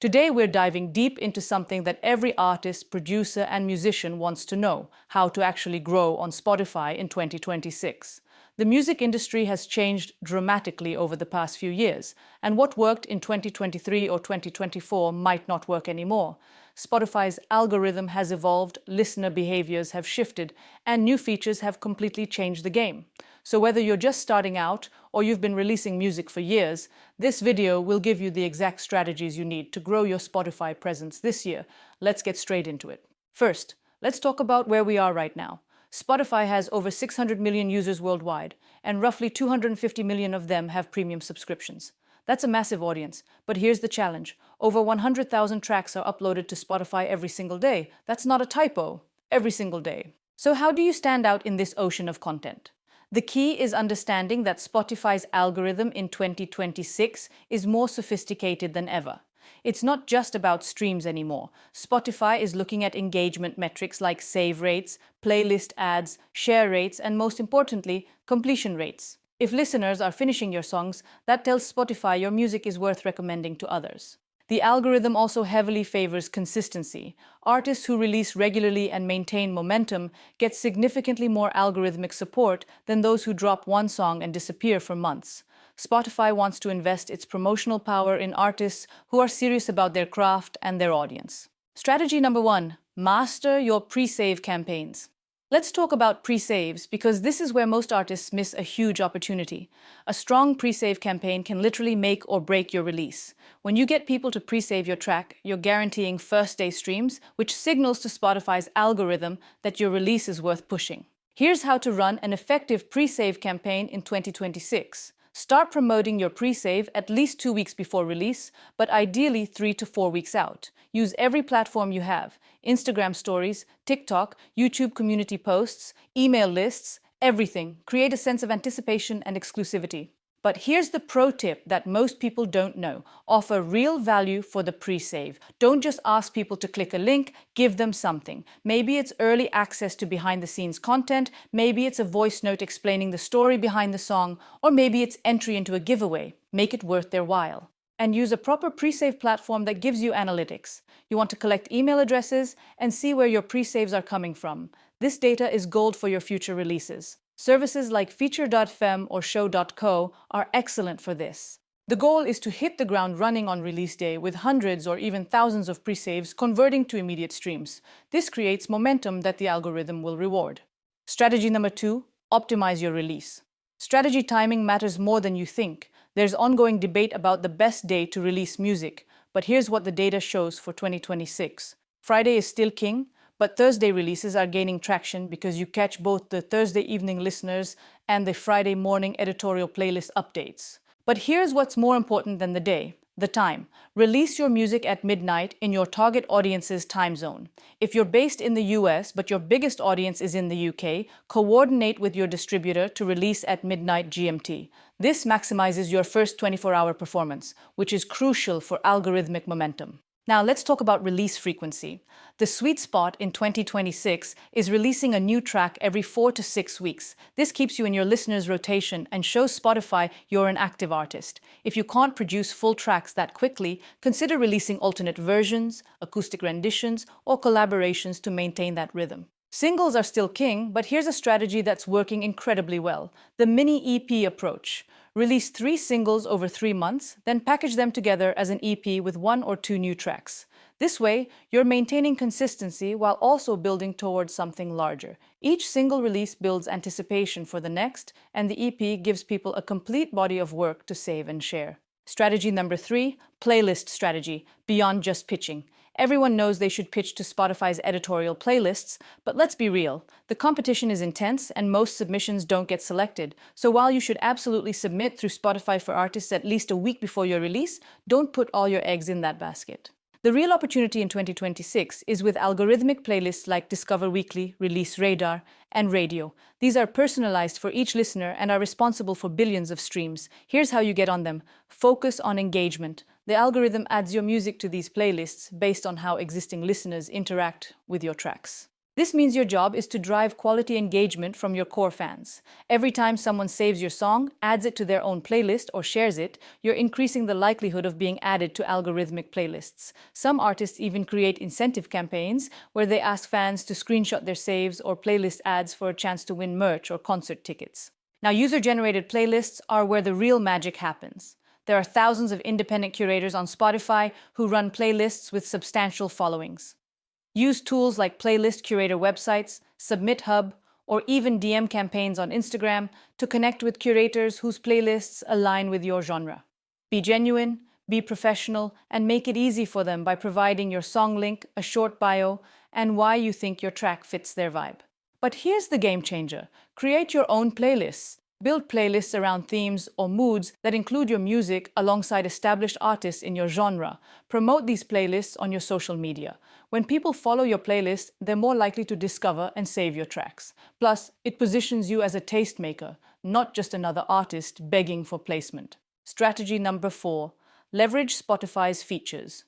Today, we're diving deep into something that every artist, producer, and musician wants to know: how to actually grow on Spotify in 2026. The music industry has changed dramatically over the past few years, and what worked in 2023 or 2024 might not work anymore. Spotify's algorithm has evolved, listener behaviors have shifted, and new features have completely changed the game. So whether you're just starting out or you've been releasing music for years, this video will give you the exact strategies you need to grow your Spotify presence this year. Let's get straight into it. First, let's talk about where we are right now. Spotify has over 600 million users worldwide, and roughly 250 million of them have premium subscriptions. That's a massive audience, but here's the challenge. Over 100,000 tracks are uploaded to Spotify every single day. That's not a typo. Every single day. So how do you stand out in this ocean of content? The key is understanding that Spotify's algorithm in 2026 is more sophisticated than ever. It's not just about streams anymore. Spotify is looking at engagement metrics like save rates, playlist ads, share rates, and most importantly, completion rates. If listeners are finishing your songs, that tells Spotify your music is worth recommending to others. The algorithm also heavily favors consistency. Artists who release regularly and maintain momentum get significantly more algorithmic support than those who drop one song and disappear for months. Spotify wants to invest its promotional power in artists who are serious about their craft and their audience. Strategy number 1: master your pre-save campaigns. Let's talk about pre-saves because this is where most artists miss a huge opportunity. A strong pre-save campaign can literally make or break your release. When you get people to pre-save your track, you're guaranteeing first-day streams, which signals to Spotify's algorithm that your release is worth pushing. Here's how to run an effective pre-save campaign in 2026. Start promoting your pre-save at least 2 weeks before release, but ideally 3 to 4 weeks out. Use every platform you have: Instagram stories, TikTok, YouTube community posts, email lists, everything. Create a sense of anticipation and exclusivity. But here's the pro tip that most people don't know. Offer real value for the pre-save. Don't just ask people to click a link, give them something. Maybe it's early access to behind-the-scenes content, maybe it's a voice note explaining the story behind the song, or maybe it's entry into a giveaway. Make it worth their while. And use a proper pre-save platform that gives you analytics. You want to collect email addresses and see where your pre-saves are coming from. This data is gold for your future releases. Services like Feature.fm or Show.co are excellent for this. The goal is to hit the ground running on release day with hundreds or even thousands of pre-saves converting to immediate streams. This creates momentum that the algorithm will reward. Strategy number 2: optimize your release. Strategy timing matters more than you think. There's ongoing debate about the best day to release music, but here's what the data shows for 2026. Friday is still king, but Thursday releases are gaining traction because you catch both the Thursday evening listeners and the Friday morning editorial playlist updates. But here's what's more important than the day: the time. Release your music at midnight in your target audience's time zone. If you're based in the US but your biggest audience is in the UK, coordinate with your distributor to release at midnight GMT. This maximizes your first 24-hour performance, which is crucial for algorithmic momentum. Now let's talk about release frequency. The sweet spot in 2026 is releasing a new track every 4 to 6 weeks. This keeps you in your listeners' rotation and shows Spotify you're an active artist. If you can't produce full tracks that quickly, consider releasing alternate versions, acoustic renditions, or collaborations to maintain that rhythm. Singles are still king, but here's a strategy that's working incredibly well: the mini EP approach. Release 3 singles over 3 months, then package them together as an EP with 1 or 2 new tracks. This way, you're maintaining consistency while also building towards something larger. Each single release builds anticipation for the next, and the EP gives people a complete body of work to save and share. Strategy number 3: playlist strategy, beyond just pitching. Everyone knows they should pitch to Spotify's editorial playlists, but let's be real. The competition is intense and most submissions don't get selected. So while you should absolutely submit through Spotify for Artists at least a week before your release, don't put all your eggs in that basket. The real opportunity in 2026 is with algorithmic playlists like Discover Weekly, Release Radar, and Radio. These are personalized for each listener and are responsible for billions of streams. Here's how you get on them. Focus on engagement. The algorithm adds your music to these playlists based on how existing listeners interact with your tracks. This means your job is to drive quality engagement from your core fans. Every time someone saves your song, adds it to their own playlist, or shares it, you're increasing the likelihood of being added to algorithmic playlists. Some artists even create incentive campaigns where they ask fans to screenshot their saves or playlist ads for a chance to win merch or concert tickets. Now, user-generated playlists are where the real magic happens. There are thousands of independent curators on Spotify who run playlists with substantial followings. Use tools like playlist curator websites, Submit Hub, or even DM campaigns on Instagram to connect with curators whose playlists align with your genre. Be genuine, be professional, and make it easy for them by providing your song link, a short bio, and why you think your track fits their vibe. But here's the game changer. Create your own playlists. Build playlists around themes or moods that include your music alongside established artists in your genre. Promote these playlists on your social media. When people follow your playlist, they're more likely to discover and save your tracks. Plus, it positions you as a tastemaker, not just another artist begging for placement. Strategy number 4. Leverage Spotify's features.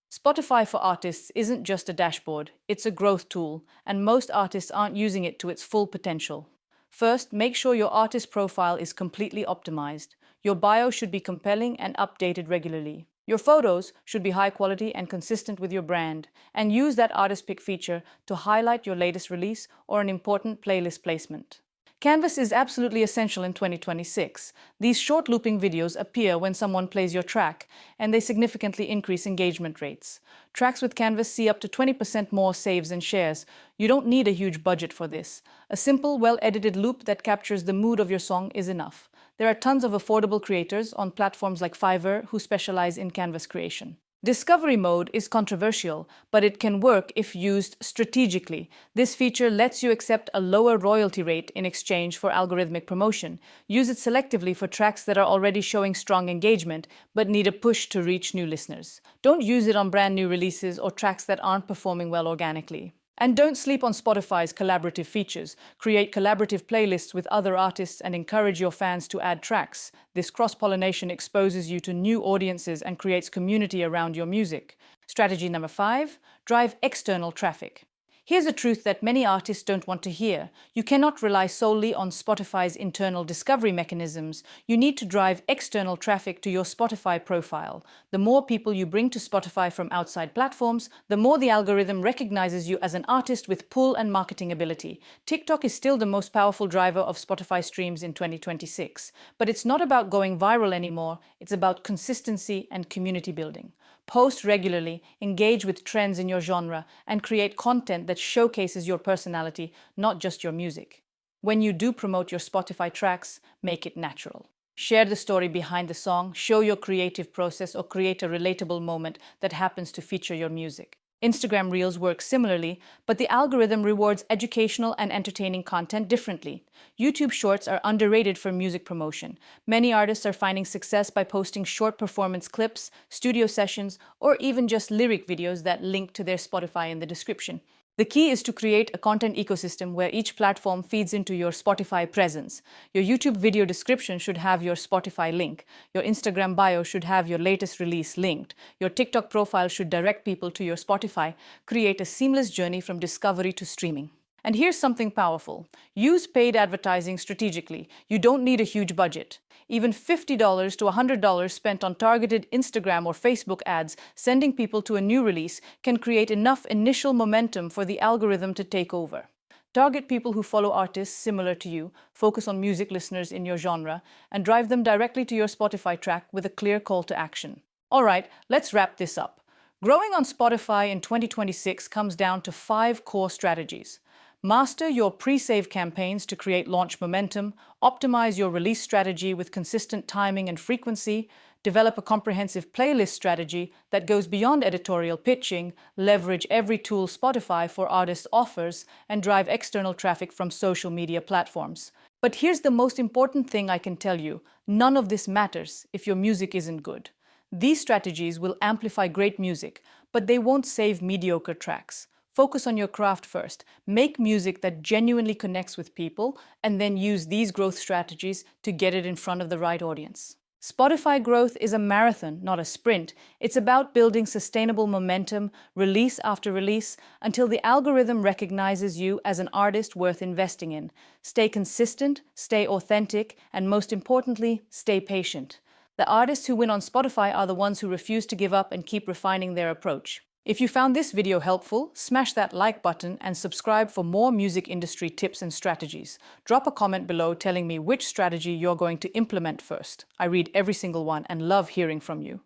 Spotify for Artists isn't just a dashboard, it's a growth tool, and most artists aren't using it to its full potential. First, make sure your artist profile is completely optimized. Your bio should be compelling and updated regularly. Your photos should be high quality and consistent with your brand, and use that artist pick feature to highlight your latest release or an important playlist placement. Canvas is absolutely essential in 2026. These short looping videos appear when someone plays your track, and they significantly increase engagement rates. Tracks with Canvas see up to 20% more saves and shares. You don't need a huge budget for this. A simple, well-edited loop that captures the mood of your song is enough. There are tons of affordable creators on platforms like Fiverr who specialize in Canvas creation. Discovery mode is controversial, but it can work if used strategically. This feature lets you accept a lower royalty rate in exchange for algorithmic promotion. Use it selectively for tracks that are already showing strong engagement, but need a push to reach new listeners. Don't use it on brand new releases or tracks that aren't performing well organically. And don't sleep on Spotify's collaborative features. Create collaborative playlists with other artists and encourage your fans to add tracks. This cross-pollination exposes you to new audiences and creates community around your music. Strategy number 5, drive external traffic. Here's a truth that many artists don't want to hear. You cannot rely solely on Spotify's internal discovery mechanisms. You need to drive external traffic to your Spotify profile. The more people you bring to Spotify from outside platforms, the more the algorithm recognizes you as an artist with pull and marketing ability. TikTok is still the most powerful driver of Spotify streams in 2026. But it's not about going viral anymore. It's about consistency and community building. Post regularly, engage with trends in your genre, and create content that showcases your personality, not just your music. When you do promote your Spotify tracks, make it natural. Share the story behind the song, show your creative process, or create a relatable moment that happens to feature your music. Instagram Reels work similarly, but the algorithm rewards educational and entertaining content differently. YouTube Shorts are underrated for music promotion. Many artists are finding success by posting short performance clips, studio sessions, or even just lyric videos that link to their Spotify in the description. The key is to create a content ecosystem where each platform feeds into your Spotify presence. Your YouTube video description should have your Spotify link. Your Instagram bio should have your latest release linked. Your TikTok profile should direct people to your Spotify. Create a seamless journey from discovery to streaming. And here's something powerful. Use paid advertising strategically. You don't need a huge budget. Even $50 to $100 spent on targeted Instagram or Facebook ads sending people to a new release can create enough initial momentum for the algorithm to take over. Target people who follow artists similar to you, focus on music listeners in your genre, and drive them directly to your Spotify track with a clear call to action. All right, let's wrap this up. Growing on Spotify in 2026 comes down to 5 core strategies. Master your pre-save campaigns to create launch momentum, optimize your release strategy with consistent timing and frequency, develop a comprehensive playlist strategy that goes beyond editorial pitching, leverage every tool Spotify for Artists offers, and drive external traffic from social media platforms. But here's the most important thing I can tell you. None of this matters if your music isn't good. These strategies will amplify great music, but they won't save mediocre tracks. Focus on your craft first. Make music that genuinely connects with people, and then use these growth strategies to get it in front of the right audience. Spotify growth is a marathon, not a sprint. It's about building sustainable momentum, release after release, until the algorithm recognizes you as an artist worth investing in. Stay consistent, stay authentic, and most importantly, stay patient. The artists who win on Spotify are the ones who refuse to give up and keep refining their approach. If you found this video helpful, smash that like button and subscribe for more music industry tips and strategies. Drop a comment below telling me which strategy you're going to implement first. I read every single one and love hearing from you.